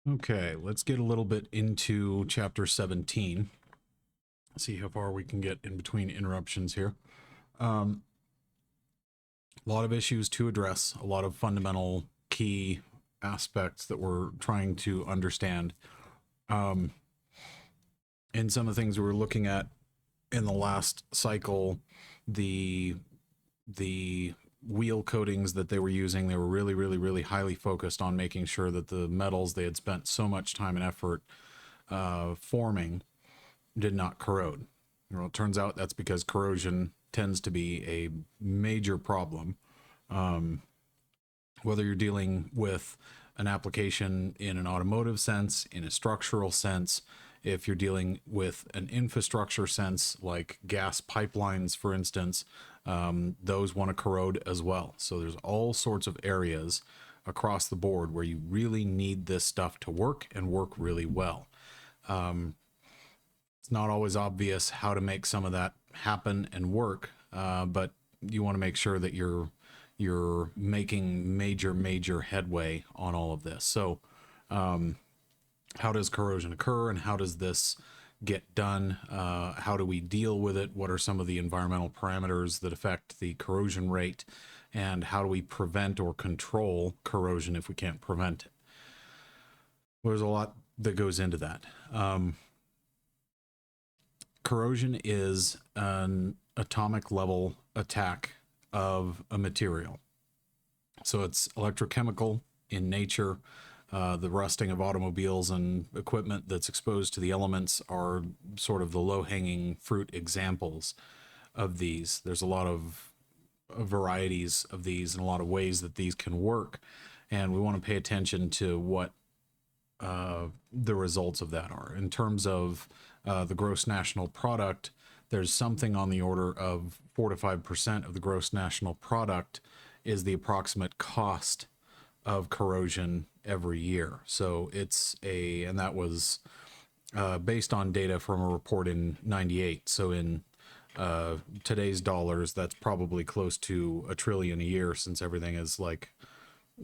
Okay, let's get a little bit into chapter 17. See how far we can get in between interruptions here. A lot of issues to address, a lot of fundamental key aspects that we're trying to understand. And some of the things we were looking at in the last cycle, the wheel coatings that they were using, they were really highly focused on making sure that the metals they had spent so much time and effort forming did not corrode. Well, it turns out that's because corrosion tends to be a major problem. Whether you're dealing with an application in an automotive sense, in a structural sense, if you're dealing with an infrastructure sense, like gas pipelines, for instance, those want to corrode as well. So there's all sorts of areas across the board where you really need this stuff to work and work really well. It's not always obvious how to make some of that happen and work, but you want to make sure that you're making major headway on all of this. So how does corrosion occur and how does this get done? How do we deal with it? What are some of the environmental parameters that affect the corrosion rate? And how do we prevent or control corrosion if we can't prevent it? Well, there's a lot that goes into that. Corrosion is an atomic level attack of a material. So it's electrochemical in nature. The rusting of automobiles and equipment that's exposed to the elements are sort of the low-hanging fruit examples of these. There's a lot of varieties of these and a lot of ways that these can work, and we want to pay attention to what the results of that are. In terms of the gross national product, there's something on the order of 4 to 5% of the gross national product is the approximate cost of corrosion every year. So and that was based on data from a report in 98. So in today's dollars, that's probably close to $1 trillion a year, since everything is like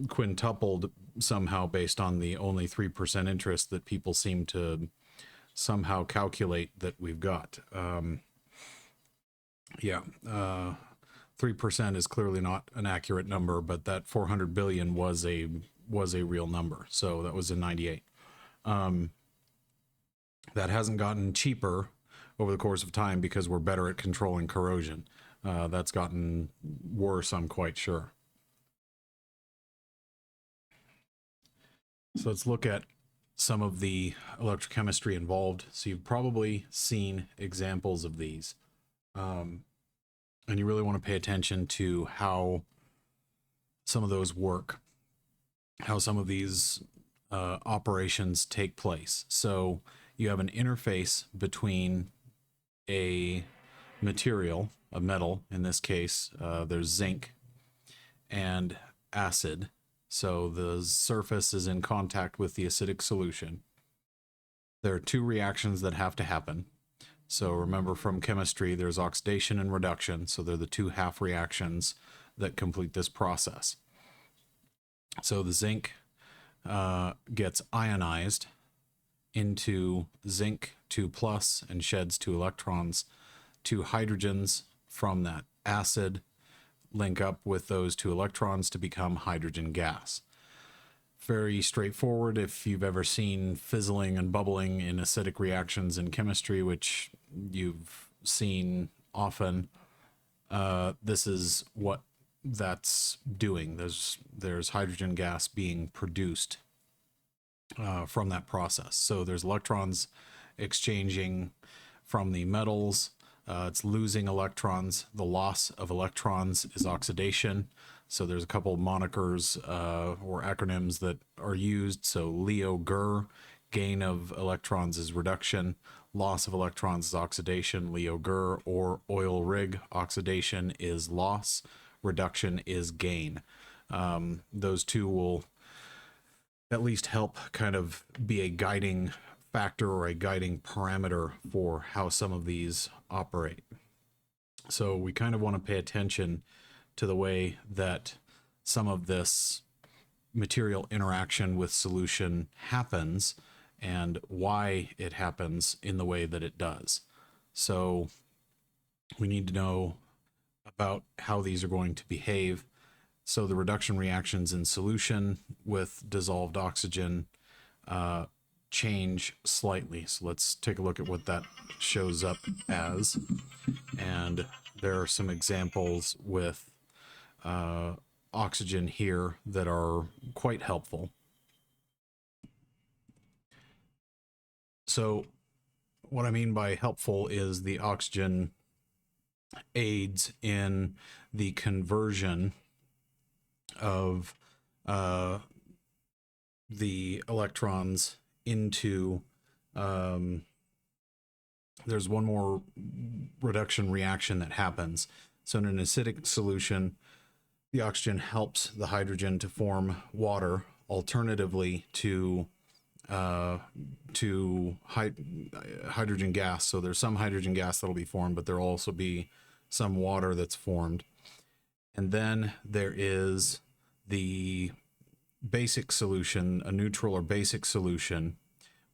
quintupled somehow based on the only 3% interest that people seem to somehow calculate that we've got. 3% is clearly not an accurate number, but that 400 billion was a real number. So that was in 98. That hasn't gotten cheaper over the course of time because we're better at controlling corrosion. That's gotten worse, I'm quite sure. So let's look at some of the electrochemistry involved. So you've probably seen examples of these. And you really want to pay attention to how some of those work, how some of these operations take place. So you have an interface between a material, a metal, in this case, there's zinc and acid. So the surface is in contact with the acidic solution. There are two reactions that have to happen. So remember from chemistry, there's oxidation and reduction. So they're the two half reactions that complete this process. So the zinc gets ionized into zinc 2 plus and sheds 2 electrons. 2 hydrogens from that acid link up with those 2 electrons to become hydrogen gas. Very straightforward if you've ever seen fizzling and bubbling in acidic reactions in chemistry, which you've seen often. This is what that's doing. There's hydrogen gas being produced from that process. So there's electrons exchanging from the metals. It's losing electrons. The loss of electrons is oxidation. So there's a couple of monikers or acronyms that are used. So LEO-GR, gain of electrons is reduction, loss of electrons is oxidation. LEO-GR, or oil rig, oxidation is loss, reduction is gain. Those two will at least help kind of be a guiding factor or a guiding parameter for how some of these operate. So we kind of want to pay attention to the way that some of this material interaction with solution happens and why it happens in the way that it does. So we need to know about how these are going to behave. So the reduction reactions in solution with dissolved oxygen change slightly. So let's take a look at what that shows up as. And there are some examples with oxygen here that are quite helpful. So what I mean by helpful is the oxygen aids in the conversion of the electrons into there's one more reduction reaction that happens. So in an acidic solution, the oxygen helps the hydrogen to form water, alternatively to hydrogen gas. So there's some hydrogen gas that'll be formed, but there'll also be some water that's formed. And then there is the basic solution, a neutral or basic solution,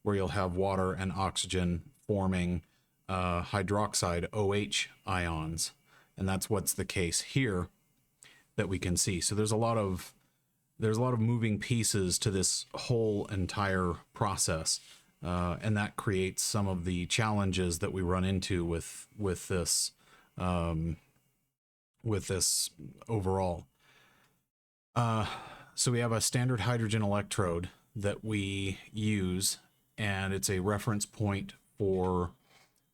where you'll have water and oxygen forming hydroxide OH ions. And that's what's the case here that we can see. So there's a lot of moving pieces to this whole entire process, and that creates some of the challenges that we run into with this overall. So we have a standard hydrogen electrode that we use, and it's a reference point for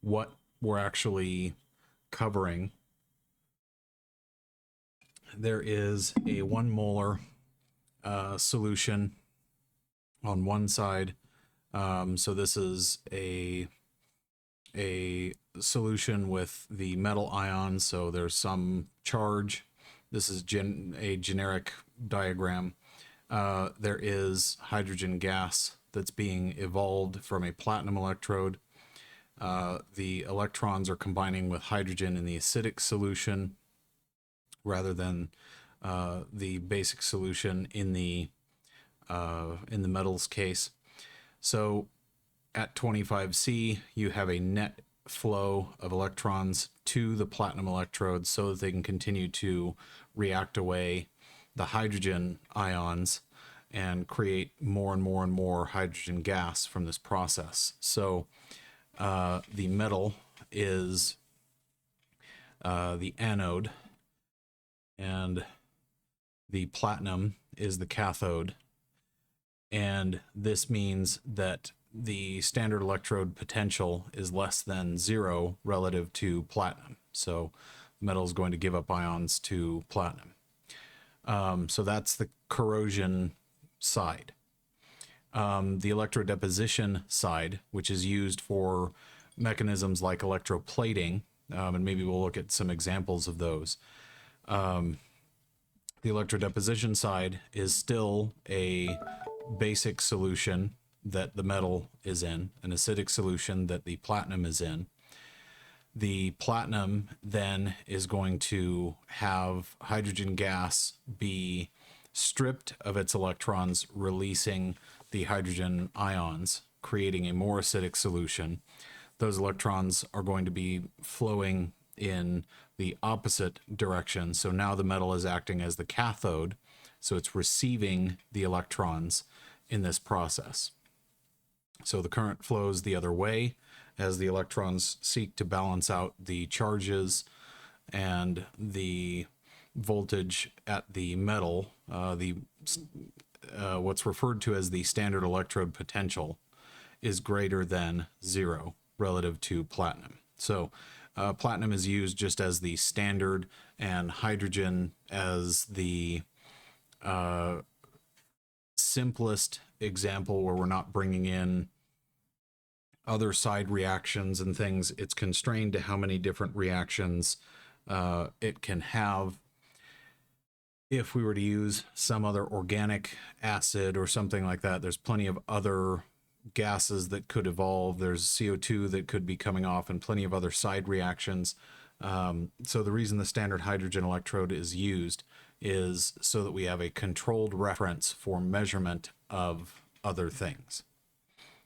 what we're actually covering. There is a 1 molar solution on one side. So this is a solution with the metal ions, so there's some charge. This is a generic diagram. There is hydrogen gas that's being evolved from a platinum electrode. The electrons are combining with hydrogen in the acidic solution rather than the basic solution in the metals case. So at 25C, you have a net flow of electrons to the platinum electrodes so that they can continue to react away the hydrogen ions and create more and more and more hydrogen gas from this process. So the metal is the anode, and the platinum is the cathode. And this means that the standard electrode potential is less than 0 relative to platinum. So the metal is going to give up ions to platinum. So that's the corrosion side. The electrodeposition side, which is used for mechanisms like electroplating, and maybe we'll look at some examples of those. The electrodeposition side is still a basic solution that the metal is in, an acidic solution that the platinum is in. The platinum then is going to have hydrogen gas be stripped of its electrons, releasing the hydrogen ions, creating a more acidic solution. Those electrons are going to be flowing in the opposite direction. So now the metal is acting as the cathode, so it's receiving the electrons in this process. So the current flows the other way as the electrons seek to balance out the charges and the voltage at the metal. What's referred to as the standard electrode potential is greater than 0 relative to platinum. So platinum is used just as the standard, and hydrogen as the simplest example where we're not bringing in other side reactions and things. It's constrained to how many different reactions it can have. If we were to use some other organic acid or something like that, there's plenty of other gases that could evolve. There's CO2 that could be coming off and plenty of other side reactions. So the reason the standard hydrogen electrode is used is so that we have a controlled reference for measurement of other things.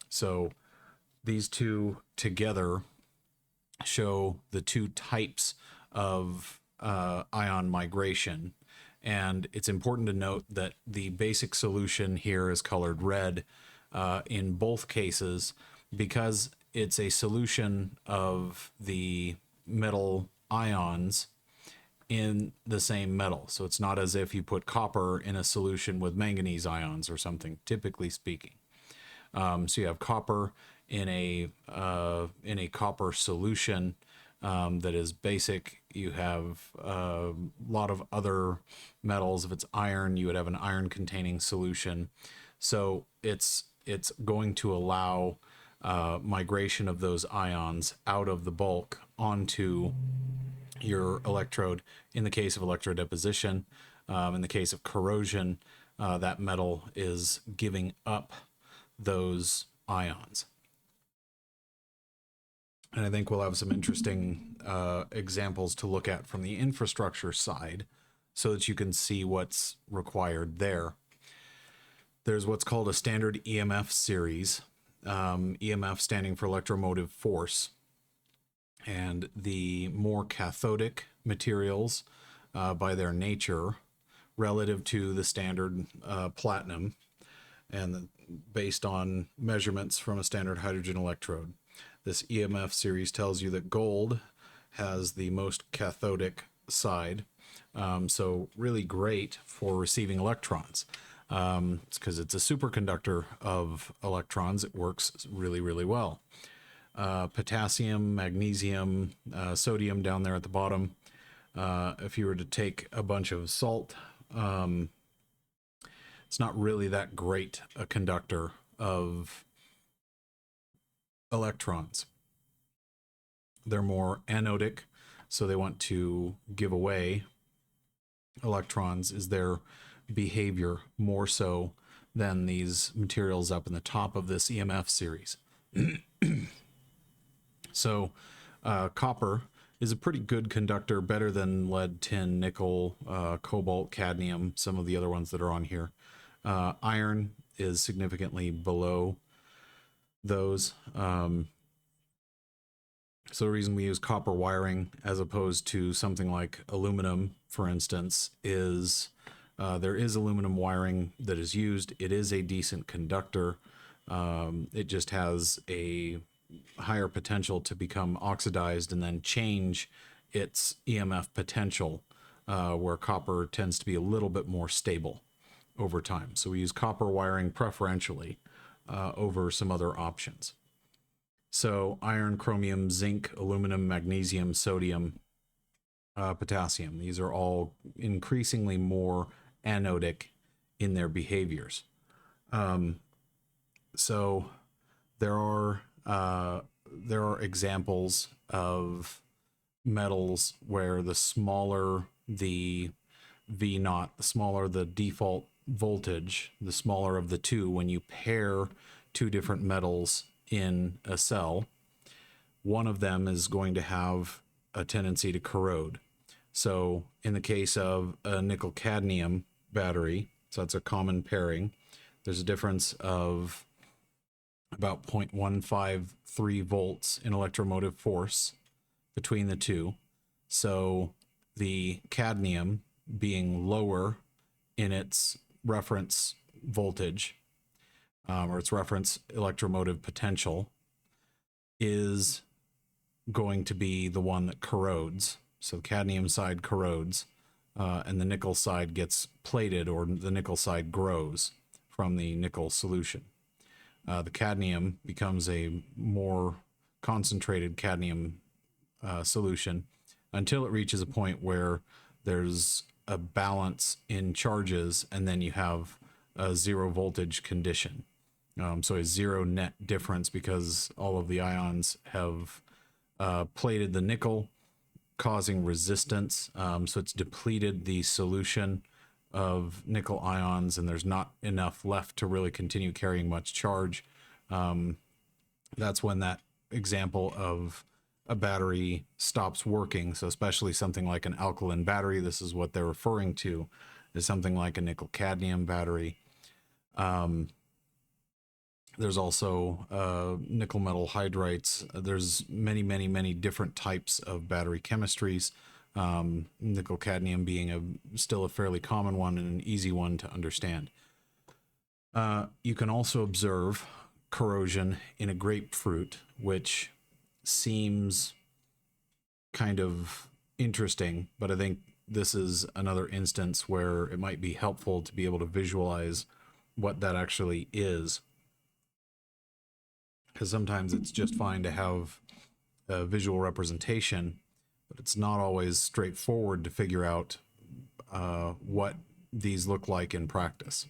So these two together show the two types of ion migration. And it's important to note that the basic solution here is colored red in both cases because it's a solution of the metal ions in the same metal. So it's not as if you put copper in a solution with manganese ions or something, typically speaking. So you have copper in a copper solution that is basic. You have a lot of other metals. If it's iron, you would have an iron containing solution. So it's going to allow migration of those ions out of the bulk onto your electrode. In the case of electrodeposition, in the case of corrosion, that metal is giving up those ions. And I think we'll have some interesting examples to look at from the infrastructure side so that you can see what's required there. There's what's called a standard EMF series, EMF standing for electromotive force. And the more cathodic materials by their nature relative to the standard platinum, and based on measurements from a standard hydrogen electrode. This EMF series tells you that gold has the most cathodic side, so really great for receiving electrons. It's because it's a superconductor of electrons. It works really, really well. Potassium, magnesium, sodium down there at the bottom. If you were to take a bunch of salt, it's not really that great a conductor of electrons. They're more anodic, so they want to give away electrons is their behavior more so than these materials up in the top of this EMF series. So copper is a pretty good conductor, better than lead, tin, nickel, cobalt, cadmium, some of the other ones that are on here. Iron is significantly below those. So the reason we use copper wiring as opposed to something like aluminum, for instance, is there is aluminum wiring that is used. It is a decent conductor. It just has a higher potential to become oxidized and then change its EMF potential, where copper tends to be a little bit more stable over time. So we use copper wiring preferentially over some other options. So iron, chromium, zinc, aluminum, magnesium, sodium, potassium. These are all increasingly more anodic in their behaviors. So there are examples of metals where the smaller the V naught, the smaller the default voltage, the smaller of the two, when you pair two different metals in a cell, one of them is going to have a tendency to corrode. So in the case of a nickel cadmium battery, so that's a common pairing, there's a difference of about 0.153 volts in electromotive force between the two. So the cadmium being lower in its reference voltage, or its reference electromotive potential, is going to be the one that corrodes. So the cadmium side corrodes, and the nickel side gets plated, or the nickel side grows from the nickel solution. The cadmium becomes a more concentrated cadmium solution until it reaches a point where there's a balance in charges, and then you have a zero voltage condition. So a zero net difference because all of the ions have plated the nickel, causing resistance. So it's depleted the solution of nickel ions, and there's not enough left to really continue carrying much charge. That's when that example of a battery stops working. So especially something like an alkaline battery, this is what they're referring to, is something like a nickel cadmium battery. There's also nickel metal hydrides. There's many different types of battery chemistries. Nickel cadmium being still a fairly common one and an easy one to understand. You can also observe corrosion in a grapefruit, which seems kind of interesting, but I think this is another instance where it might be helpful to be able to visualize what that actually is. Because sometimes it's just fine to have a visual representation, but it's not always straightforward to figure out what these look like in practice.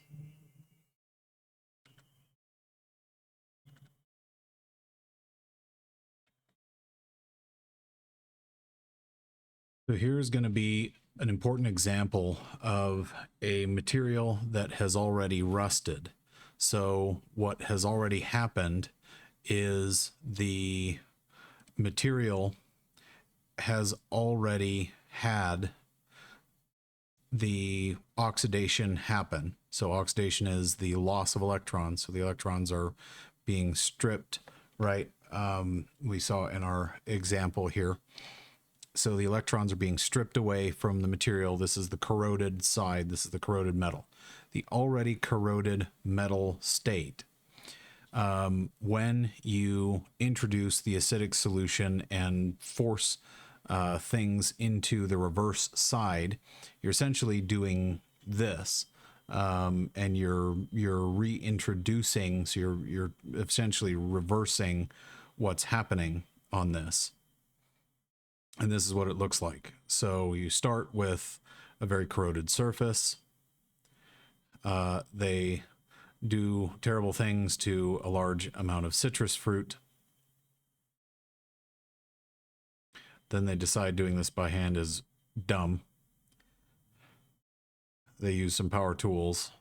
So here's going to be an important example of a material that has already rusted. So what has already happened is the material has already had the oxidation happen. So oxidation is the loss of electrons. So the electrons are being stripped, right? We saw in our example here. So the electrons are being stripped away from the material. This is the corroded side. This is the corroded metal. The already corroded metal state. When you introduce the acidic solution and force things into the reverse side, you're essentially doing this, and you're reintroducing. So you're essentially reversing what's happening on this. And this is what it looks like. So you start with a very corroded surface. They do terrible things to a large amount of citrus fruit. Then they decide doing this by hand is dumb. They use some power tools.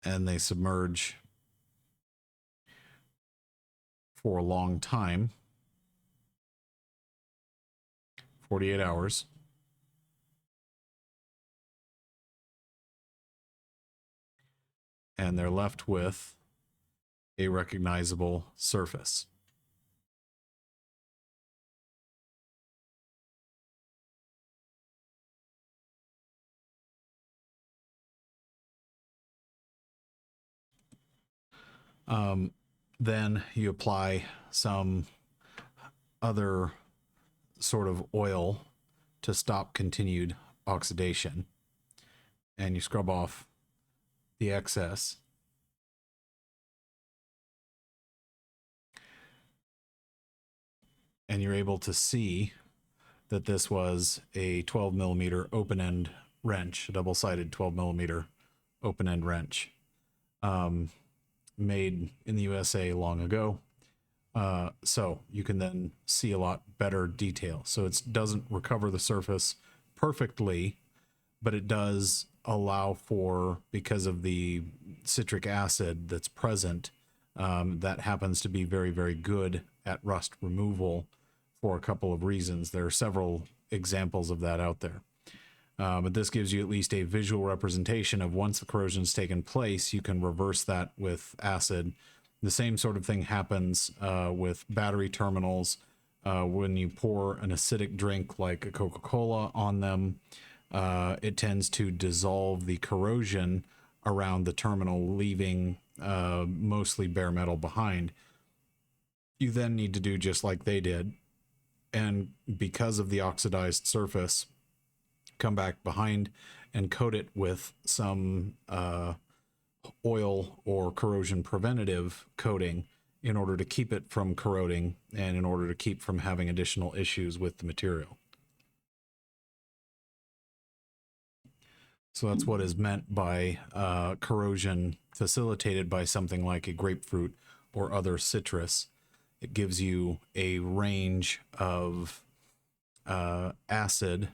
And they submerge for a long time, 48 hours. And they're left with a recognizable surface. Then you apply some other sort of oil to stop continued oxidation, and you scrub off the excess. And you're able to see that this was a 12 millimeter open end wrench, a double-sided 12 millimeter open end wrench, made in the USA long ago. So you can then see a lot better detail. So it doesn't recover the surface perfectly, but it does allow for, because of the citric acid that's present, that happens to be very good at rust removal for a couple of reasons. There are several examples of that out there. But this gives you at least a visual representation of once the corrosion's taken place, you can reverse that with acid. The same sort of thing happens with battery terminals. When you pour an acidic drink like a Coca-Cola on them, it tends to dissolve the corrosion around the terminal, leaving mostly bare metal behind. You then need to do just like they did. And because of the oxidized surface, come back behind and coat it with some oil or corrosion preventative coating in order to keep it from corroding and in order to keep from having additional issues with the material. So that's what is meant by corrosion facilitated by something like a grapefruit or other citrus. It gives you a range of acid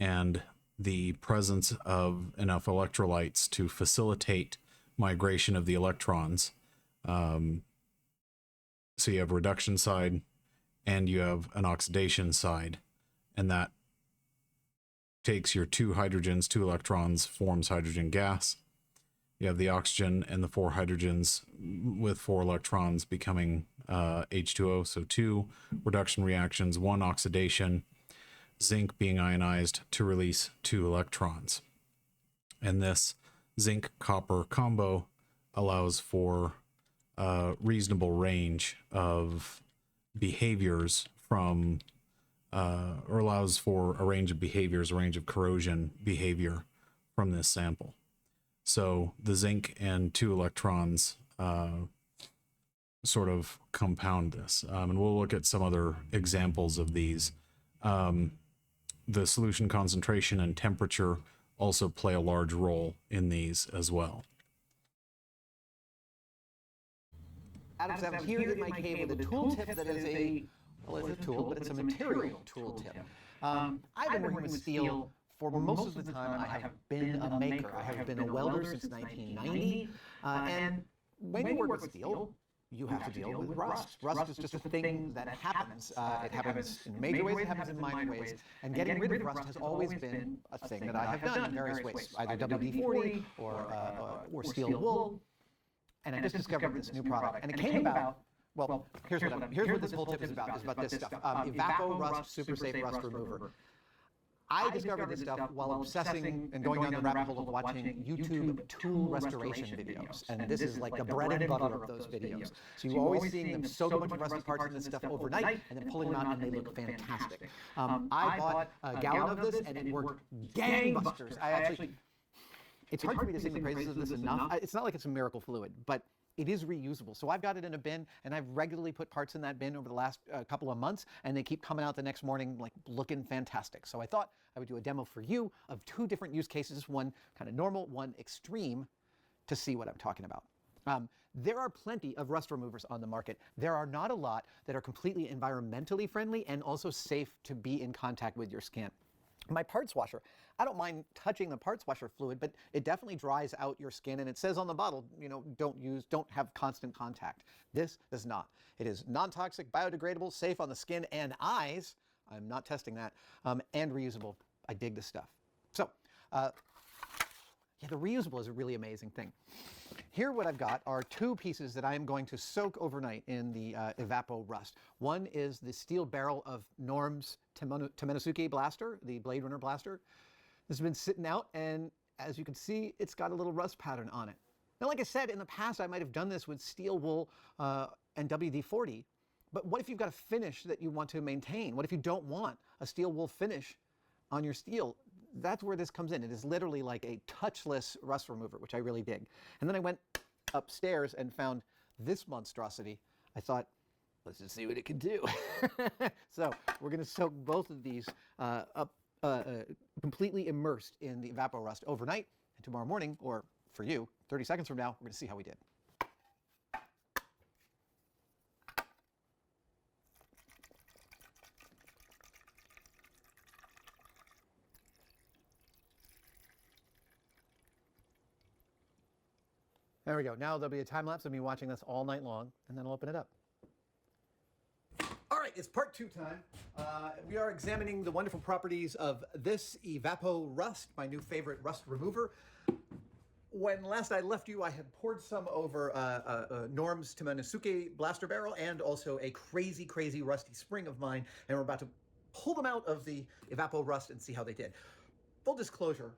and the presence of enough electrolytes to facilitate migration of the electrons. So you have a reduction side and you have an oxidation side, and that takes your 2 hydrogens, 2 electrons, forms hydrogen gas. You have the oxygen and the 4 hydrogens with 4 electrons becoming H2O. So 2 reduction reactions, 1 oxidation, zinc being ionized to release 2 electrons. And this zinc copper combo allows for a reasonable range of behaviors from or allows for a range of behaviors, a range of corrosion behavior from this sample. So the zinc and 2 electrons sort of compound this. And we'll look at some other examples of these. The solution concentration and temperature also play a large role in these as well. Adams, I'm here in my cave with a tooltip that is a, well, it's a tool, but it's a material tooltip. I've been working with steel for most of the time. I have been a maker. I have been a welder since 1990. And when you work with steel, you have to deal with rust. Rust is just a thing that happens. It happens in major ways, it happens in minor ways. And getting rid of rust has always been a thing that I have done in various ways, either WD-40 or steel wool. And I just discovered this new product. And it came about, well, here's what this whole tip is about this stuff. Evapo Rust Super Safe Rust Remover. I discovered this stuff while obsessing and going down the rabbit hole of watching YouTube tool restoration videos. And this is like the bread and butter of those videos. So you're always seeing them soak a bunch of rusty parts in this stuff overnight and then pulling them out, and they look fantastic. I bought a gallon of this, and it worked gangbusters. It's hard for me to sing the praises of this enough. It's not like it's a miracle fluid, but it is reusable. So I've got it in a bin, and I've regularly put parts in that bin over the last couple of months, and they keep coming out the next morning like looking fantastic. So I thought I would do a demo for you of 2 different use cases, one kind of normal, one extreme, to see what I'm talking about. There are plenty of rust removers on the market. There are not a lot that are completely environmentally friendly and also safe to be in contact with your skin. My parts washer, I don't mind touching the parts washer fluid, but it definitely dries out your skin, and it says on the bottle, you know, don't have constant contact. This does not. It is non-toxic, biodegradable, safe on the skin and eyes. I'm not testing that, and reusable. I dig this stuff. So, yeah, the reusable is a really amazing thing. Here what I've got are 2 pieces that I am going to soak overnight in the Evapo Rust. One is the steel barrel of Norm's Temenosuke blaster, the Blade Runner blaster. This has been sitting out, and as you can see, it's got a little rust pattern on it. Now, like I said, in the past I might have done this with steel wool and WD-40, but what if you've got a finish that you want to maintain? What if you don't want a steel wool finish on your steel? That's where this comes in. It is literally like a touchless rust remover, which I really dig. And then I went upstairs and found this monstrosity. I thought, let's just see what it can do. So we're going to soak both of these completely immersed in the Evapo Rust overnight. And tomorrow morning, or for you, 30 seconds from now, we're going to see how we did. There we go. Now there'll be a time lapse of me watching this all night long, and then I'll open it up. All right, it's part 2 time. We are examining the wonderful properties of this Evapo Rust, my new favorite rust remover. When last I left you, I had poured some over Norm's Temenosuke blaster barrel and also a crazy, crazy rusty spring of mine, and we're about to pull them out of the Evapo Rust and see how they did. Full disclosure,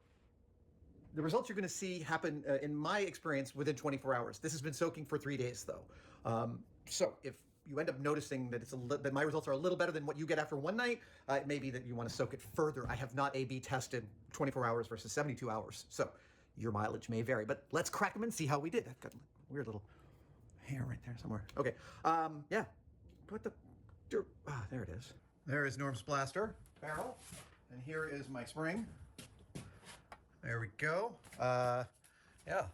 the results you're going to see happen, in my experience, within 24 hours. This has been soaking for 3 days, though. So if you end up noticing that that my results are a little better than what you get after one night, it may be that you want to soak it further. I have not A/B tested 24 hours versus 72 hours, so your mileage may vary. But let's crack them and see how we did. I've got a weird little hair right there somewhere. Okay, yeah. What the? There it is. There is Norm's blaster barrel, and here is my spring. There we go. Yeah.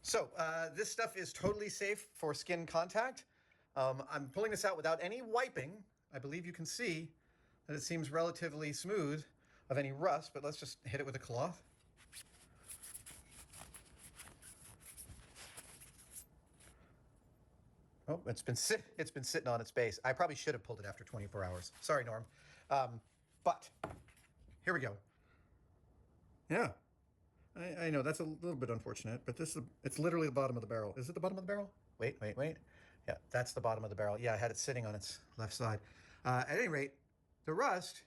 So this stuff is totally safe for skin contact. I'm pulling this out without any wiping. I believe you can see that it seems relatively smooth of any rust, but let's just hit it with a cloth. Oh, it's been sitting on its base. I probably should have pulled it after 24 hours. Sorry, Norm. But here we go. Yeah, I know that's a little bit unfortunate, but it's literally the bottom of the barrel. Is it the bottom of the barrel? Wait. Yeah, that's the bottom of the barrel. Yeah, I had it sitting on its left side. At any rate, the rust,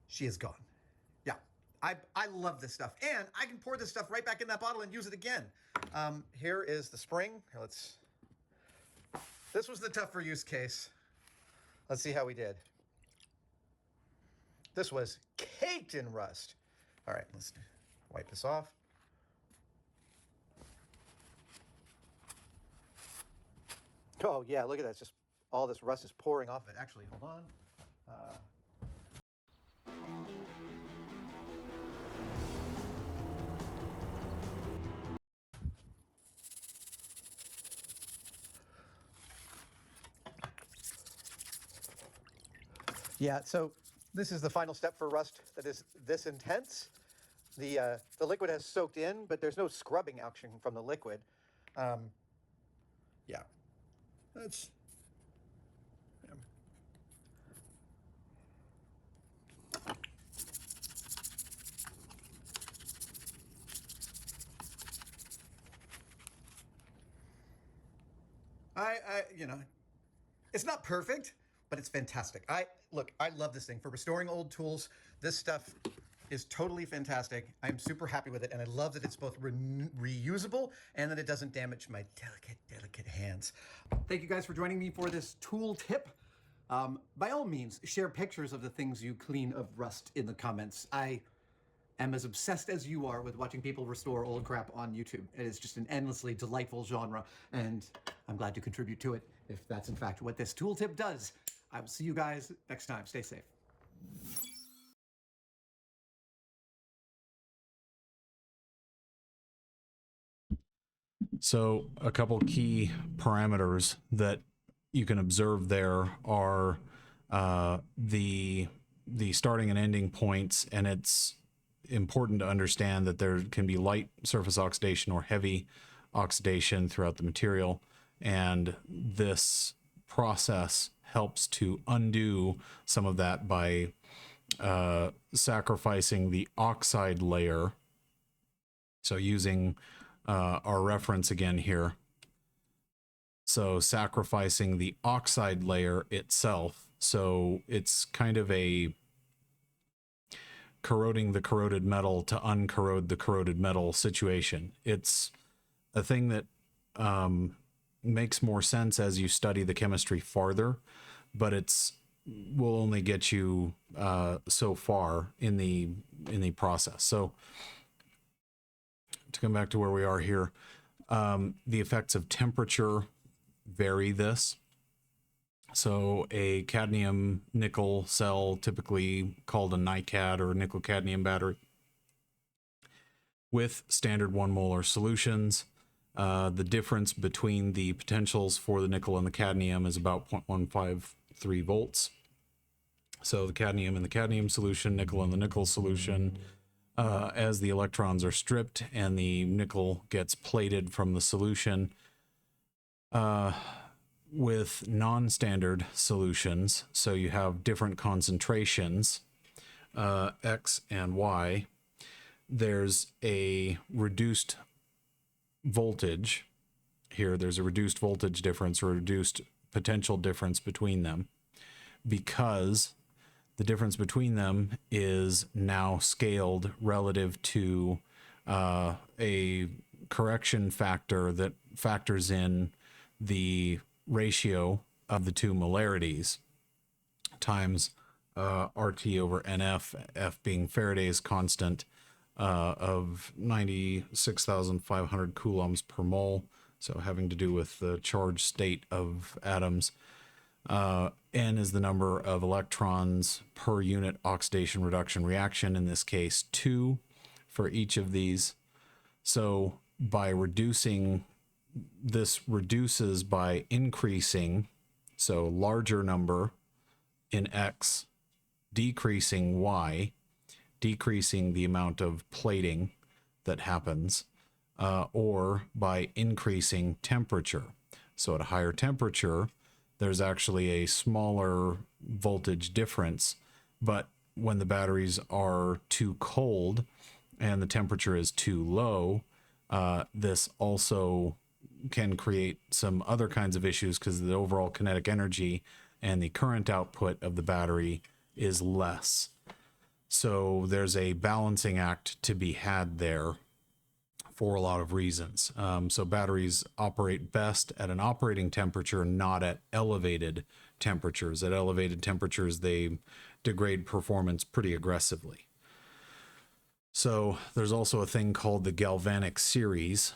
she is gone. Yeah, I love this stuff, and I can pour this stuff right back in that bottle and use it again. Here is the spring. Here, this was the tougher use case. Let's see how we did. This was caked in rust. All right, let's wipe this off. Oh yeah, look at that. It's just all this rust is pouring off it. Actually, hold on. Yeah, so this is the final step for rust that is this intense. The liquid has soaked in, but there's no scrubbing action from the liquid. Yeah, that's. Yeah. You know, it's not perfect, but it's fantastic. I love this thing for restoring old tools. This stuff is totally fantastic. I'm super happy with it, and I love that it's both reusable and that it doesn't damage my delicate hands. Thank you guys for joining me for this tool tip. By all means, share pictures of the things you clean of rust in the comments. I am as obsessed as you are with watching people restore old crap on YouTube. It is just an endlessly delightful genre, and I'm glad to contribute to it if that's in fact what this tool tip does. I will see you guys next time. Stay safe. So a couple key parameters that you can observe there are the starting and ending points, and it's important to understand that there can be light surface oxidation or heavy oxidation throughout the material, and this process helps to undo some of that by sacrificing the oxide layer. So using our reference again here. So sacrificing the oxide layer itself. So it's kind of a corroding the corroded metal to uncorrode the corroded metal situation. It's a thing that makes more sense as you study the chemistry farther, but it's will only get you so far in the process. So to come back to where we are here, the effects of temperature vary this. So a cadmium nickel cell, typically called a NiCad or nickel cadmium battery, with standard 1 molar solutions, the difference between the potentials for the nickel and the cadmium is about 0.153 volts. So the cadmium in the cadmium solution, nickel in the nickel solution, as the electrons are stripped and the nickel gets plated from the solution. With non-standard solutions, so you have different concentrations, X and Y, there's a reduced voltage here. There's a reduced voltage difference or a reduced potential difference between them, because the difference between them is now scaled relative to a correction factor that factors in the ratio of the two molarities times RT over NF, F being Faraday's constant of 96,500 coulombs per mole. So having to do with the charged state of atoms. N is the number of electrons per unit oxidation reduction reaction, in this case 2 for each of these. So by reducing, this reduces by increasing, so larger number in X, decreasing Y, decreasing the amount of plating that happens, or by increasing temperature. So at a higher temperature, there's actually a smaller voltage difference. But when the batteries are too cold and the temperature is too low, this also can create some other kinds of issues because the overall kinetic energy and the current output of the battery is less. So there's a balancing act to be had there for a lot of reasons. So batteries operate best at an operating temperature, not at elevated temperatures. At elevated temperatures, they degrade performance pretty aggressively. So there's also a thing called the galvanic series,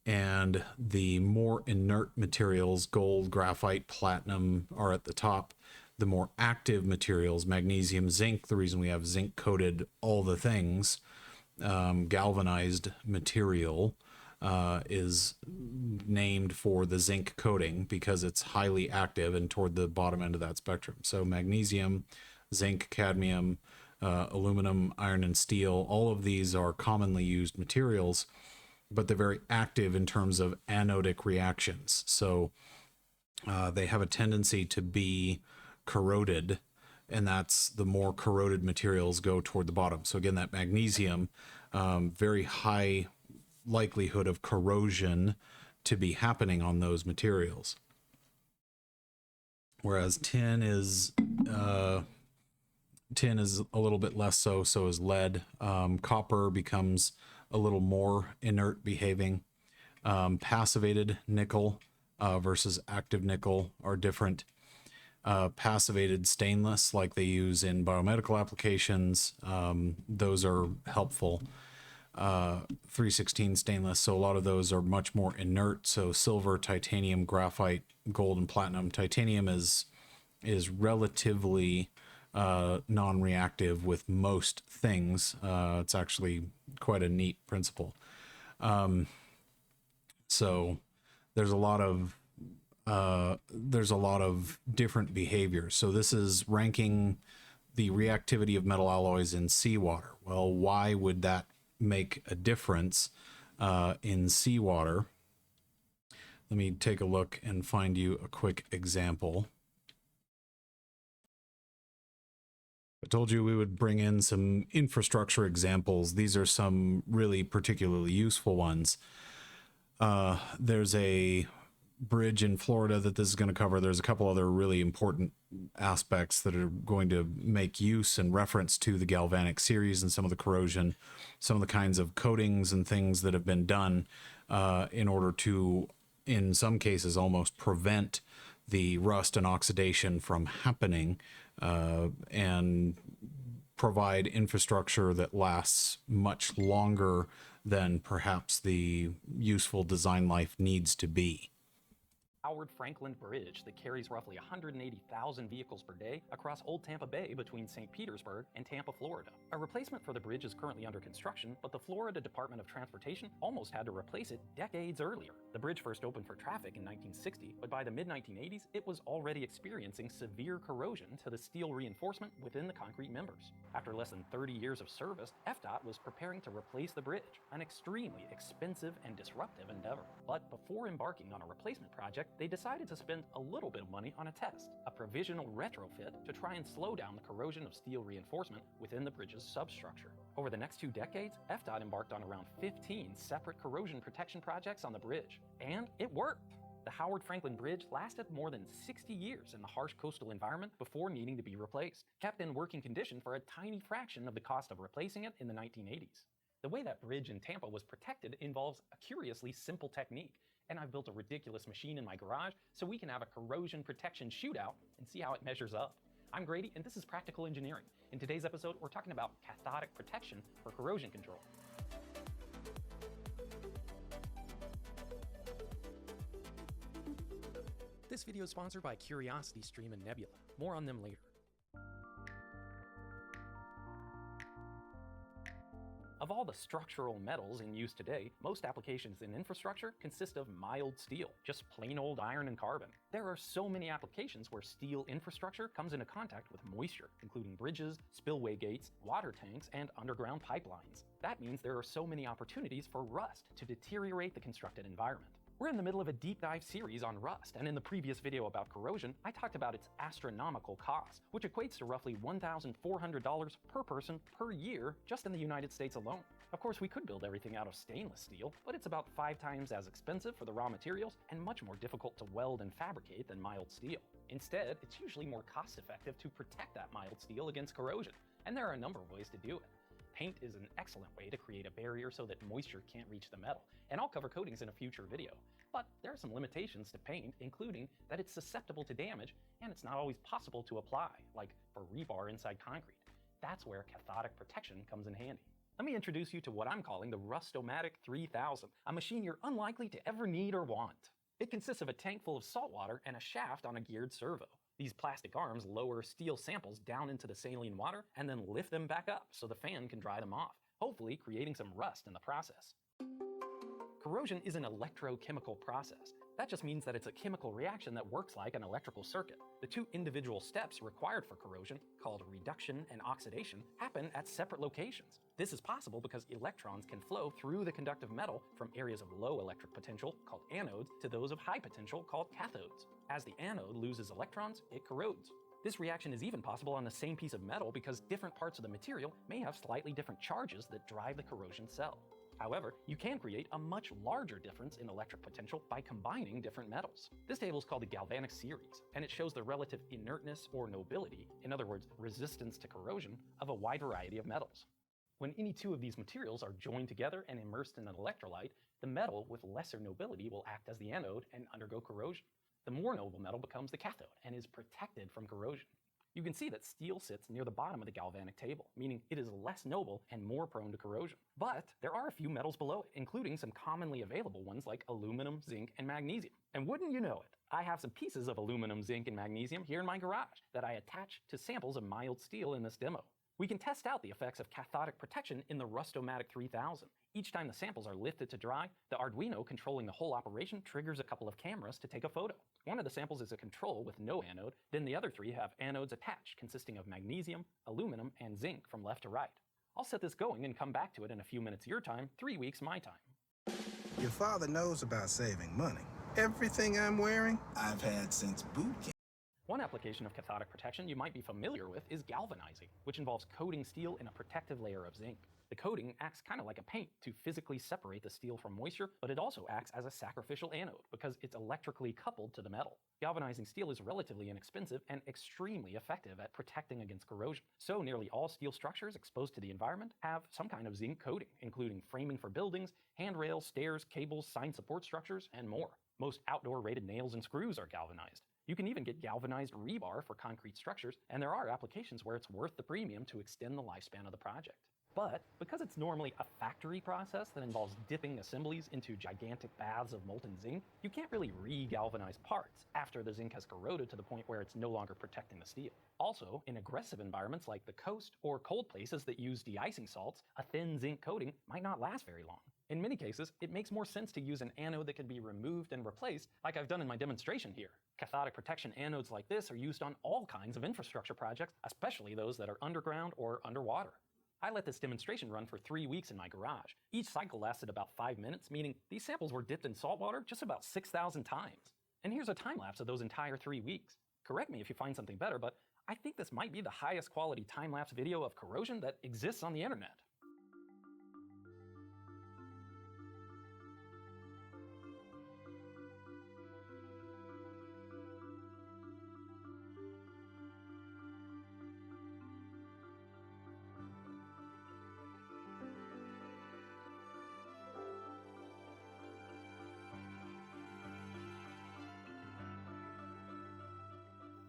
and the more inert materials, gold, graphite, platinum, are at the top. The more active materials, magnesium, zinc, the reason we have zinc coated all the things, galvanized material is named for the zinc coating because it's highly active and toward the bottom end of that spectrum. So magnesium, zinc, cadmium, aluminum, iron, and steel, all of these are commonly used materials, but they're very active in terms of anodic reactions. So they have a tendency to be corroded, and that's the more corroded materials go toward the bottom. So again, that magnesium, very high likelihood of corrosion to be happening on those materials. Whereas tin is a little bit less so, so is lead. Copper becomes a little more inert behaving. Passivated nickel versus active nickel are different. Passivated stainless, like they use in biomedical applications, those are helpful. 316 stainless, so a lot of those are much more inert. So silver, titanium, graphite, gold, and platinum. Titanium is relatively non-reactive with most things. It's actually quite a neat principle. So there's a lot of different behaviors. So this is ranking the reactivity of metal alloys in seawater. Well, why would that make a difference in seawater? Let me take a look and find you a quick example. I told you we would bring in some infrastructure examples. These are some really particularly useful ones. There's a bridge in Florida that this is going to cover. There's a couple other really important aspects that are going to make use and reference to the galvanic series and some of the corrosion, some of the kinds of coatings and things that have been done in order to, in some cases, almost prevent the rust and oxidation from happening and provide infrastructure that lasts much longer than perhaps the useful design life needs to be. Howard Franklin Bridge that carries roughly 180,000 vehicles per day across Old Tampa Bay between St. Petersburg and Tampa, Florida. A replacement for the bridge is currently under construction, but the Florida Department of Transportation almost had to replace it decades earlier. The bridge first opened for traffic in 1960, but by the mid-1980s, it was already experiencing severe corrosion to the steel reinforcement within the concrete members. After less than 30 years of service, FDOT was preparing to replace the bridge, an extremely expensive and disruptive endeavor. But before embarking on a replacement project, they decided to spend a little bit of money on a test, a provisional retrofit to try and slow down the corrosion of steel reinforcement within the bridge's substructure. Over the next 2 decades, FDOT embarked on around 15 separate corrosion protection projects on the bridge, and it worked. The Howard Franklin Bridge lasted more than 60 years in the harsh coastal environment before needing to be replaced, kept in working condition for a tiny fraction of the cost of replacing it in the 1980s. The way that bridge in Tampa was protected involves a curiously simple technique, and I've built a ridiculous machine in my garage so we can have a corrosion protection shootout and see how it measures up. I'm Grady, and this is Practical Engineering. In today's episode, we're talking about cathodic protection for corrosion control. This video is sponsored by CuriosityStream and Nebula. More on them later. Of all the structural metals in use today, most applications in infrastructure consist of mild steel, just plain old iron and carbon. There are so many applications where steel infrastructure comes into contact with moisture, including bridges, spillway gates, water tanks, and underground pipelines. That means there are so many opportunities for rust to deteriorate the constructed environment. We're in the middle of a deep dive series on rust, and in the previous video about corrosion, I talked about its astronomical cost, which equates to roughly $1,400 per person per year just in the United States alone. Of course, we could build everything out of stainless steel, but it's about 5 times as expensive for the raw materials and much more difficult to weld and fabricate than mild steel. Instead, it's usually more cost-effective to protect that mild steel against corrosion, and there are a number of ways to do it. Paint is an excellent way to create a barrier so that moisture can't reach the metal, and I'll cover coatings in a future video. But there are some limitations to paint, including that it's susceptible to damage and it's not always possible to apply, like for rebar inside concrete. That's where cathodic protection comes in handy. Let me introduce you to what I'm calling the Rust-O-Matic 3000, a machine you're unlikely to ever need or want. It consists of a tank full of salt water and a shaft on a geared servo. These plastic arms lower steel samples down into the saline water and then lift them back up so the fan can dry them off, hopefully creating some rust in the process. Corrosion is an electrochemical process. That just means that it's a chemical reaction that works like an electrical circuit. The 2 individual steps required for corrosion, called reduction and oxidation, happen at separate locations. This is possible because electrons can flow through the conductive metal from areas of low electric potential, called anodes, to those of high potential, called cathodes. As the anode loses electrons, it corrodes. This reaction is even possible on the same piece of metal because different parts of the material may have slightly different charges that drive the corrosion cell. However, you can create a much larger difference in electric potential by combining different metals. This table is called the galvanic series, and it shows the relative inertness or nobility, in other words, resistance to corrosion, of a wide variety of metals. When any 2 of these materials are joined together and immersed in an electrolyte, the metal with lesser nobility will act as the anode and undergo corrosion. The more noble metal becomes the cathode and is protected from corrosion. You can see that steel sits near the bottom of the galvanic table, meaning it is less noble and more prone to corrosion. But there are a few metals below it, including some commonly available ones like aluminum, zinc, and magnesium. And wouldn't you know it, I have some pieces of aluminum, zinc, and magnesium here in my garage that I attach to samples of mild steel in this demo. We can test out the effects of cathodic protection in the Rust-O-Matic 3000. Each time the samples are lifted to dry, the Arduino controlling the whole operation triggers a couple of cameras to take a photo. One of the samples is a control with no anode, then the other 3 have anodes attached consisting of magnesium, aluminum, and zinc from left to right. I'll set this going and come back to it in a few minutes your time, 3 weeks my time. Your father knows about saving money. Everything I'm wearing, I've had since boot camp. One application of cathodic protection you might be familiar with is galvanizing, which involves coating steel in a protective layer of zinc. The coating acts kind of like a paint to physically separate the steel from moisture, but it also acts as a sacrificial anode because it's electrically coupled to the metal. Galvanizing steel is relatively inexpensive and extremely effective at protecting against corrosion. So nearly all steel structures exposed to the environment have some kind of zinc coating, including framing for buildings, handrails, stairs, cables, sign support structures, and more. Most outdoor rated nails and screws are galvanized. You can even get galvanized rebar for concrete structures, and there are applications where it's worth the premium to extend the lifespan of the project. But because it's normally a factory process that involves dipping assemblies into gigantic baths of molten zinc, you can't really re-galvanize parts after the zinc has corroded to the point where it's no longer protecting the steel. Also, in aggressive environments like the coast or cold places that use de-icing salts, a thin zinc coating might not last very long. In many cases, it makes more sense to use an anode that can be removed and replaced, like I've done in my demonstration here. Cathodic protection anodes like this are used on all kinds of infrastructure projects, especially those that are underground or underwater. I let this demonstration run for 3 weeks in my garage. Each cycle lasted about 5 minutes, meaning these samples were dipped in salt water just about 6,000 times. And here's a time lapse of those entire 3 weeks. Correct me if you find something better, but I think this might be the highest quality time-lapse video of corrosion that exists on the internet.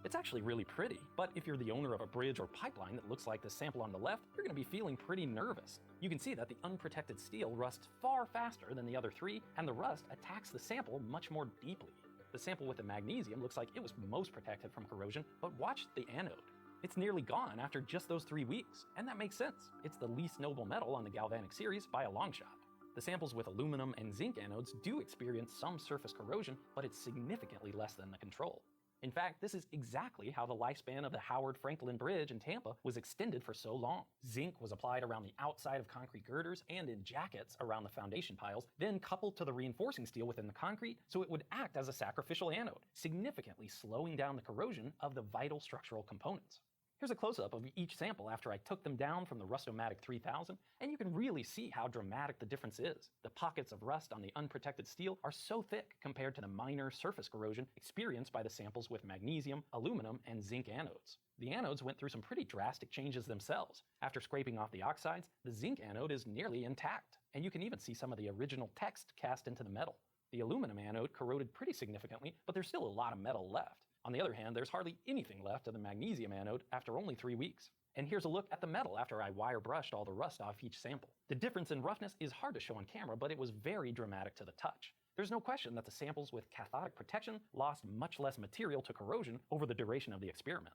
It's actually really pretty, but if you're the owner of a bridge or pipeline that looks like the sample on the left, you're going to be feeling pretty nervous. You can see that the unprotected steel rusts far faster than the other 3, and the rust attacks the sample much more deeply. The sample with the magnesium looks like it was most protected from corrosion, but watch the anode. It's nearly gone after just those 3 weeks, and that makes sense. It's the least noble metal on the galvanic series by a long shot. The samples with aluminum and zinc anodes do experience some surface corrosion, but it's significantly less than the control. In fact, this is exactly how the lifespan of the Howard Franklin Bridge in Tampa was extended for so long. Zinc was applied around the outside of concrete girders and in jackets around the foundation piles, then coupled to the reinforcing steel within the concrete so it would act as a sacrificial anode, significantly slowing down the corrosion of the vital structural components. Here's a close-up of each sample after I took them down from the Rust-O-Matic 3000, and you can really see how dramatic the difference is. The pockets of rust on the unprotected steel are so thick compared to the minor surface corrosion experienced by the samples with magnesium, aluminum, and zinc anodes. The anodes went through some pretty drastic changes themselves. After scraping off the oxides, the zinc anode is nearly intact, and you can even see some of the original text cast into the metal. The aluminum anode corroded pretty significantly, but there's still a lot of metal left. On the other hand, there's hardly anything left of the magnesium anode after only 3 weeks. And here's a look at the metal after I wire brushed all the rust off each sample. The difference in roughness is hard to show on camera, but it was very dramatic to the touch. There's no question that the samples with cathodic protection lost much less material to corrosion over the duration of the experiment.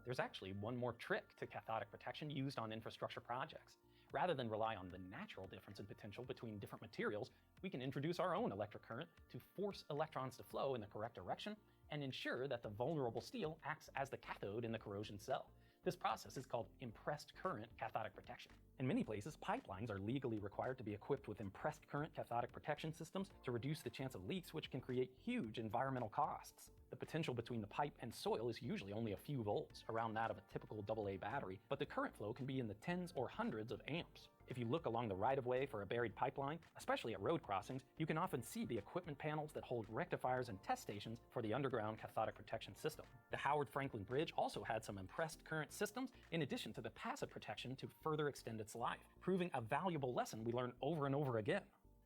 There's actually one more trick to cathodic protection used on infrastructure projects. Rather than rely on the natural difference in potential between different materials, we can introduce our own electric current to force electrons to flow in the correct direction and ensure that the vulnerable steel acts as the cathode in the corrosion cell. This process is called impressed current cathodic protection. In many places, pipelines are legally required to be equipped with impressed current cathodic protection systems to reduce the chance of leaks, which can create huge environmental costs. The potential between the pipe and soil is usually only a few volts, around that of a typical AA battery, but the current flow can be in the tens or hundreds of amps. If you look along the right-of-way for a buried pipeline, especially at road crossings, you can often see the equipment panels that hold rectifiers and test stations for the underground cathodic protection system. The Howard Franklin Bridge also had some impressed current systems in addition to the passive protection to further extend its life, proving a valuable lesson we learn over and over again.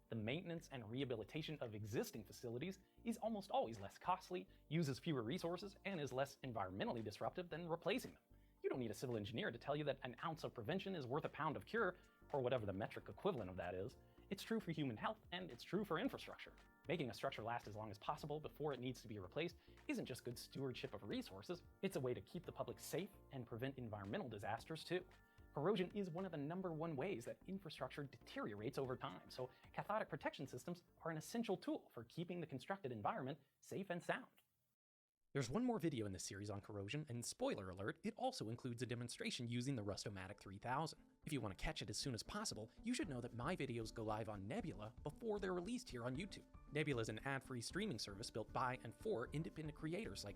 The maintenance and rehabilitation of existing facilities is almost always less costly, uses fewer resources, and is less environmentally disruptive than replacing them. You don't need a civil engineer to tell you that an ounce of prevention is worth a pound of cure, or whatever the metric equivalent of that is. It's true for human health, and it's true for infrastructure. Making a structure last as long as possible before it needs to be replaced isn't just good stewardship of resources, it's a way to keep the public safe and prevent environmental disasters too. Corrosion is one of the #1 ways that infrastructure deteriorates over time, so cathodic protection systems are an essential tool for keeping the constructed environment safe and sound. There's one more video in this series on corrosion, and spoiler alert, it also includes a demonstration using the Rust-O-Matic 3000. If you want to catch it as soon as possible, you should know that my videos go live on Nebula before they're released here on YouTube. Nebula is an ad-free streaming service built by and for independent creators like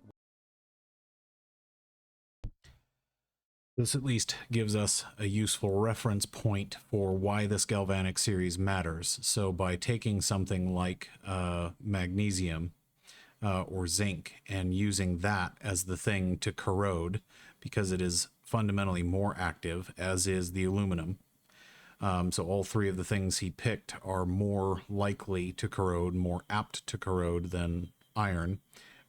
This at least gives us a useful reference point for why this galvanic series matters. So by taking something like magnesium or zinc and using that as the thing to corrode, because it is fundamentally more active, as is the aluminum. So all three of the things he picked are more likely to corrode, more apt to corrode than iron,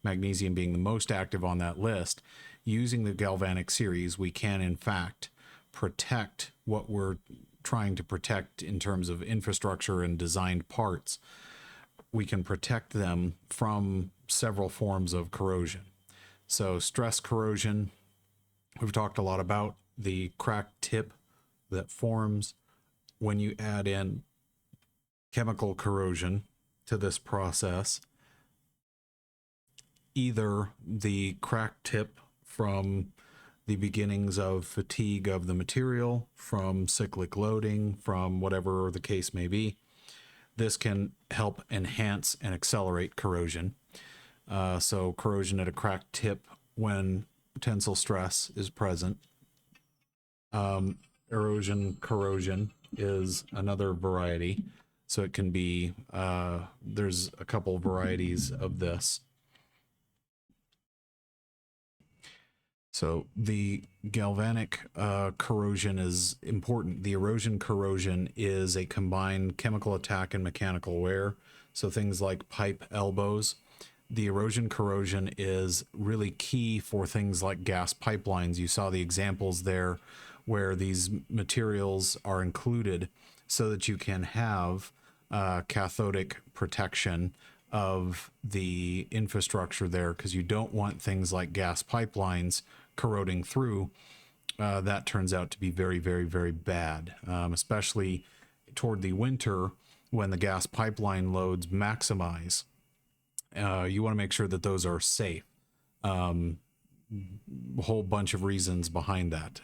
magnesium being the most active on that list. Using the galvanic series, we can in fact protect what we're trying to protect in terms of infrastructure and designed parts. We can protect them from several forms of corrosion. So stress corrosion, we've talked a lot about the cracked tip that forms when you add in chemical corrosion to this process. Either the cracked tip from the beginnings of fatigue of the material, from cyclic loading, from whatever the case may be. This can help enhance and accelerate corrosion. So corrosion at a cracked tip when tensile stress is present. Erosion corrosion is another variety. So it can be, there's a couple varieties of this. So the galvanic corrosion is important. The erosion corrosion is a combined chemical attack and mechanical wear. So things like pipe elbows. The erosion corrosion is really key for things like gas pipelines. You saw the examples there where these materials are included so that you can have cathodic protection of the infrastructure there, because you don't want things like gas pipelines corroding through. That turns out to be very, very, very bad, especially toward the winter when the gas pipeline loads maximize, you want to make sure that those are safe. A whole bunch of reasons behind that.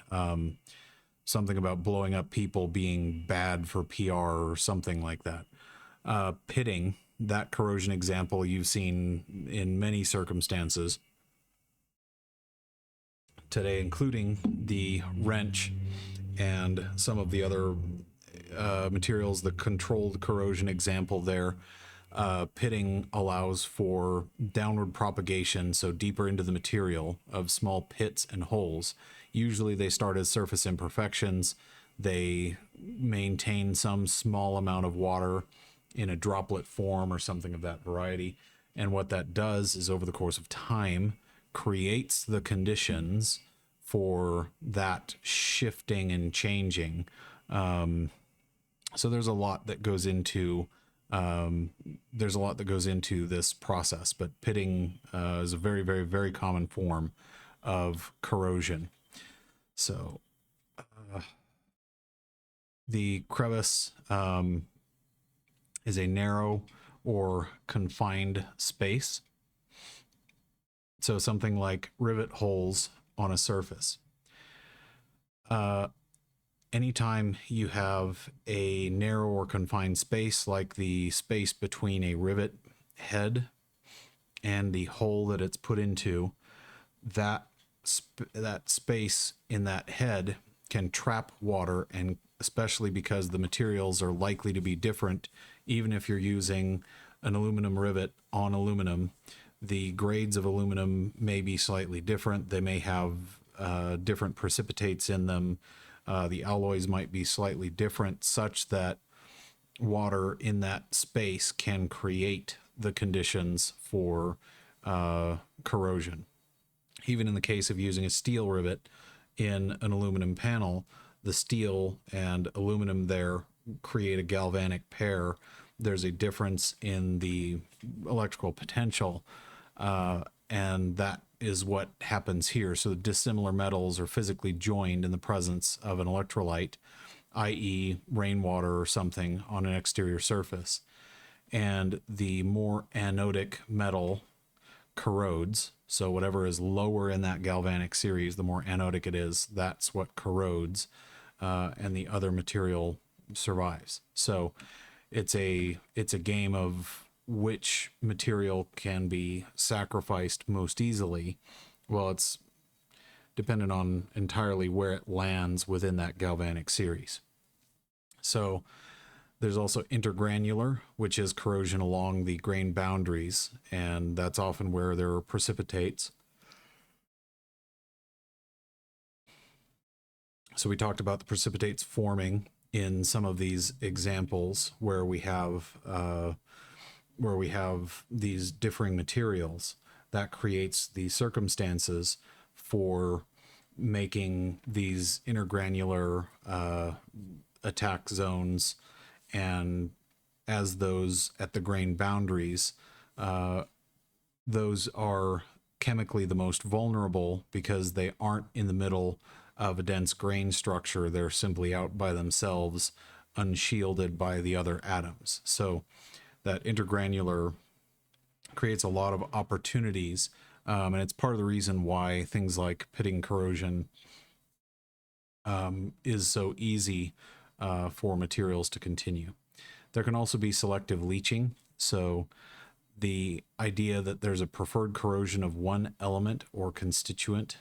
Something about blowing up people being bad for PR or something like that. Pitting, that corrosion example you've seen in many circumstances today, including the wrench and some of the other materials, the controlled corrosion example there. Pitting allows for downward propagation, so deeper into the material, of small pits and holes. Usually they start as surface imperfections. They maintain some small amount of water in a droplet form or something of that variety. And what that does is, over the course of time, creates the conditions for that shifting and changing. So there's a lot that goes into this process, but pitting is a very, very, very common form of corrosion. So the crevice is a narrow or confined space. So something like rivet holes on a surface. Anytime you have a narrow or confined space, like the space between a rivet head and the hole that it's put into, that space in that head can trap water, and especially because the materials are likely to be different, even if you're using an aluminum rivet on aluminum, the grades of aluminum may be slightly different. They may have different precipitates in them. The alloys might be slightly different, such that water in that space can create the conditions for corrosion. Even in the case of using a steel rivet in an aluminum panel, the steel and aluminum there create a galvanic pair. There's a difference in the electrical potential, and that is what happens here. So the dissimilar metals are physically joined in the presence of an electrolyte, i.e. rainwater or something, on an exterior surface. And the more anodic metal corrodes. So whatever is lower in that galvanic series, the more anodic it is, that's what corrodes, and the other material survives. So it's a game of which material can be sacrificed most easily. Well, it's dependent on entirely where it lands within that galvanic series. So there's also intergranular, which is corrosion along the grain boundaries, and that's often where there are precipitates. So we talked about the precipitates forming in some of these examples where we have these differing materials. That creates the circumstances for making these intergranular attack zones, and as those at the grain boundaries, those are chemically the most vulnerable because they aren't in the middle of a dense grain structure. They're simply out by themselves, unshielded by the other atoms. So that intergranular creates a lot of opportunities, and it's part of the reason why things like pitting corrosion is so easy for materials to continue. There can also be selective leaching. So the idea that there's a preferred corrosion of one element or constituent,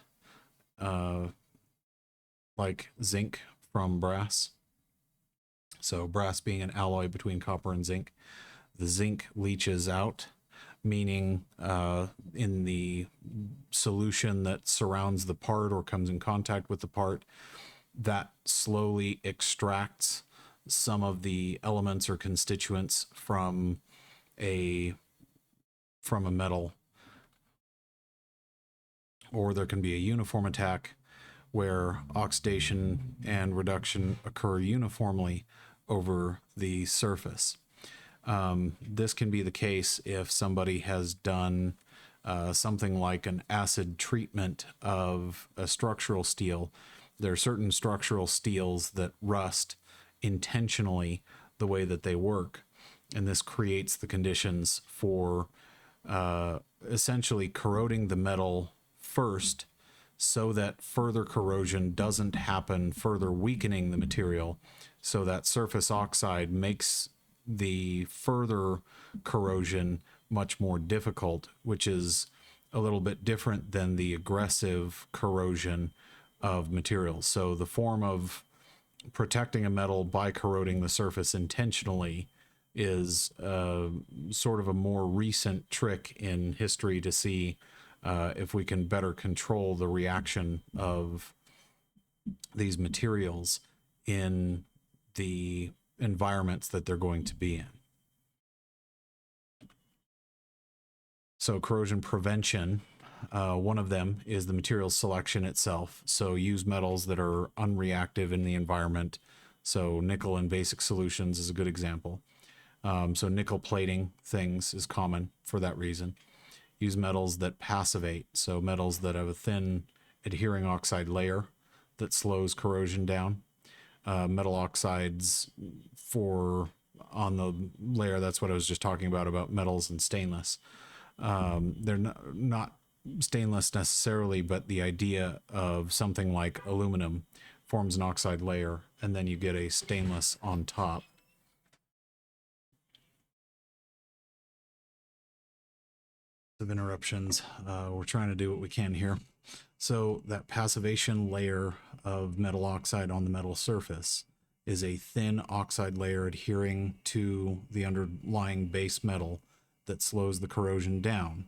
like zinc from brass. So brass being an alloy between copper and zinc, the zinc leaches out, meaning in the solution that surrounds the part or comes in contact with the part, that slowly extracts some of the elements or constituents from a metal. Or there can be a uniform attack where oxidation and reduction occur uniformly over the surface. This can be the case if somebody has done something like an acid treatment of a structural steel. There are certain structural steels that rust intentionally the way that they work. and this creates the conditions for essentially corroding the metal first so that further corrosion doesn't happen, further weakening the material, so that surface oxide makes the further corrosion much more difficult, which is a little bit different than the aggressive corrosion of materials. So the form of protecting a metal by corroding the surface intentionally is sort of a more recent trick in history to see if we can better control the reaction of these materials in the environments that they're going to be in. So corrosion prevention, one of them is the material selection itself. So use metals that are unreactive in the environment. So nickel in basic solutions is a good example. So nickel plating things is common for that reason. Use metals that passivate. So metals that have a thin adhering oxide layer that slows corrosion down. Metal oxides on the layer, that's what I was just talking about metals and stainless. They're not stainless necessarily, but the idea of something like aluminum forms an oxide layer, and then you get a stainless on top. Of interruptions, we're trying to do what we can here. So that passivation layer of metal oxide on the metal surface is a thin oxide layer adhering to the underlying base metal that slows the corrosion down.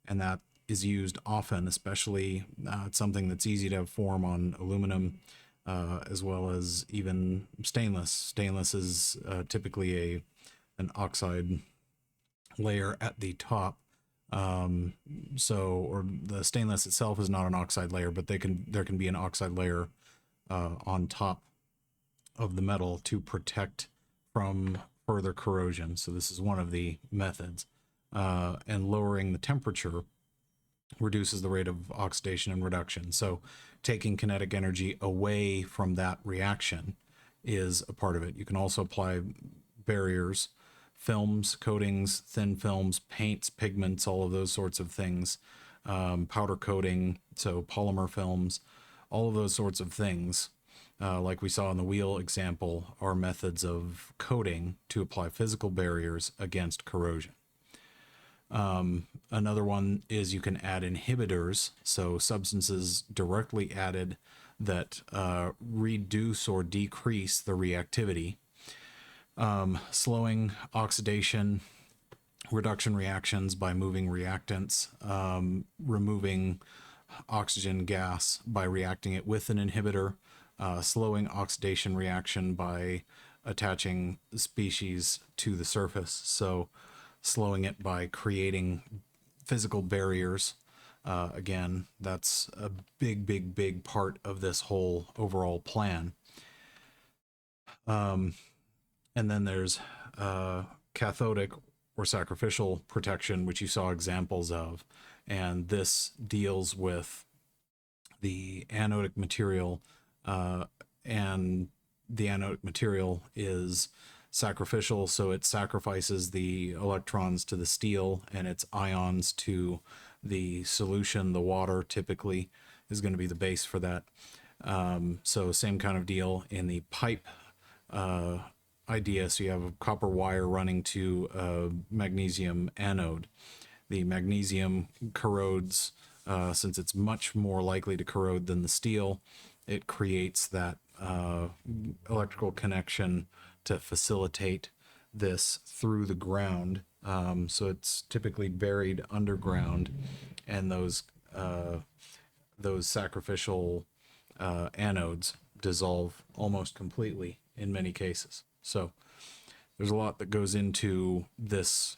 And that is used often, especially it's something that's easy to form on aluminum, as well as even stainless. Stainless is typically an oxide layer at the top. Or the stainless itself is not an oxide layer, but there can be an oxide layer on top of the metal to protect from further corrosion. So this is one of the methods. And lowering the temperature reduces the rate of oxidation and reduction. So taking kinetic energy away from that reaction is a part of it. You can also apply barriers, films, coatings, thin films, paints, pigments, all of those sorts of things, powder coating, so polymer films, all of those sorts of things, like we saw in the wheel example, are methods of coating to apply physical barriers against corrosion. Another one is you can add inhibitors, so substances directly added that reduce or decrease the reactivity. Slowing oxidation, reduction reactions by moving reactants, removing oxygen gas by reacting it with an inhibitor, slowing oxidation reaction by attaching species to the surface. So slowing it by creating physical barriers. Again, that's a big part of this whole overall plan. And then there's cathodic or sacrificial protection, which you saw examples of. And this deals with the anodic material, and the anodic material is sacrificial, so it sacrifices the electrons to the steel and its ions to the solution. The water typically is going to be the base for that. So same kind of deal in the pipe idea. So you have a copper wire running to a magnesium anode. The magnesium corrodes, since it's much more likely to corrode than the steel. It creates that electrical connection to facilitate this through the ground. So it's typically buried underground, and those sacrificial anodes dissolve almost completely in many cases. So there's a lot that goes into this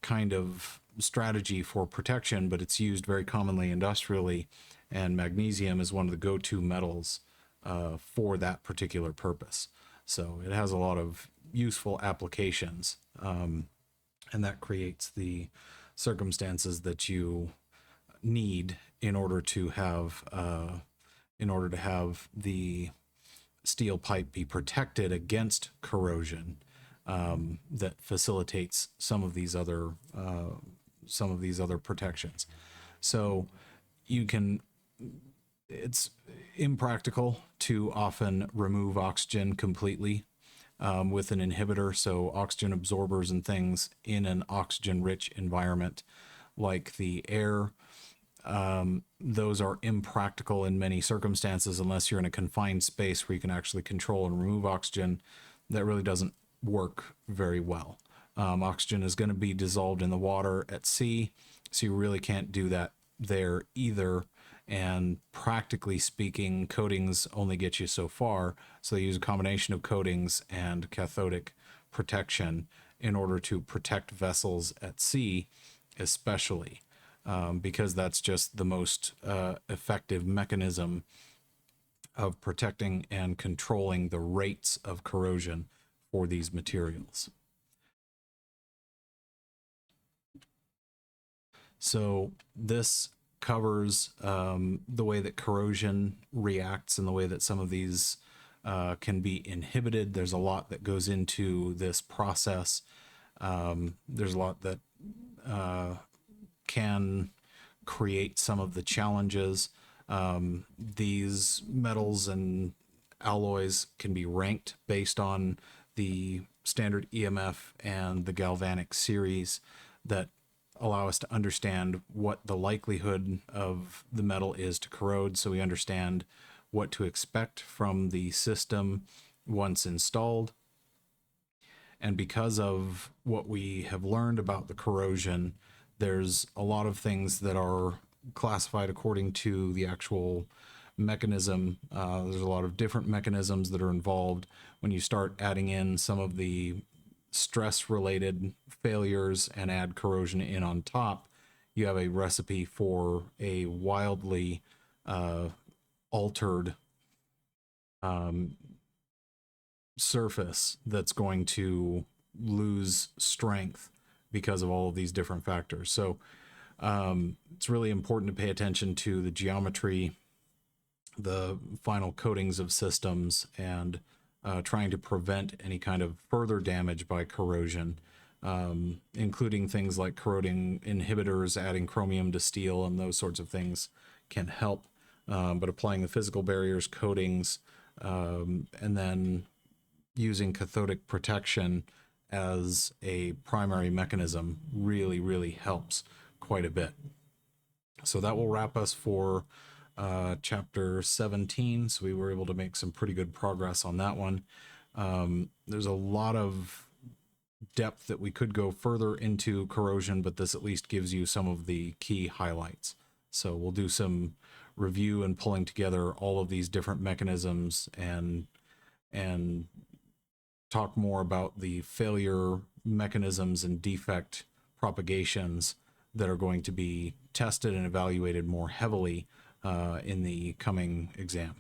kind of strategy for protection, but it's used very commonly industrially, and magnesium is one of the go-to metals for that particular purpose. So it has a lot of useful applications, and that creates the circumstances that you need in order to have the steel pipe be protected against corrosion. that facilitates some of these other protections. So it's impractical to often remove oxygen completely with an inhibitor. So oxygen absorbers and things in an oxygen-rich environment like the air, those are impractical in many circumstances unless you're in a confined space where you can actually control and remove oxygen. That really doesn't work very well. Oxygen is going to be dissolved in the water at sea, so you really can't do that there either. And practically speaking, coatings only get you so far. So they use a combination of coatings and cathodic protection in order to protect vessels at sea, especially because that's just the most effective mechanism of protecting and controlling the rates of corrosion for these materials. So this covers the way that corrosion reacts and the way that some of these can be inhibited. There's a lot that goes into this process. There's a lot that can create some of the challenges. These metals and alloys can be ranked based on the standard EMF and the galvanic series that allow us to understand what the likelihood of the metal is to corrode, so we understand what to expect from the system once installed. And because of what we have learned about the corrosion, there's a lot of things that are classified according to the actual mechanism. There's a lot of different mechanisms that are involved. When you start adding in some of the stress related failures and add corrosion in on top, you have a recipe for a wildly altered surface that's going to lose strength because of all of these different factors. So it's really important to pay attention to the geometry, the final coatings of systems, and trying to prevent any kind of further damage by corrosion, including things like corroding inhibitors, adding chromium to steel, and those sorts of things can help. But applying the physical barriers, coatings, and then using cathodic protection as a primary mechanism really, really helps quite a bit. So that will wrap us for chapter 17. So we were able to make some pretty good progress on that one. There's a lot of depth that we could go further into corrosion, but this at least gives you some of the key highlights. So we'll do some review and pulling together all of these different mechanisms and talk more about the failure mechanisms and defect propagations that are going to be tested and evaluated more heavily in the coming exam.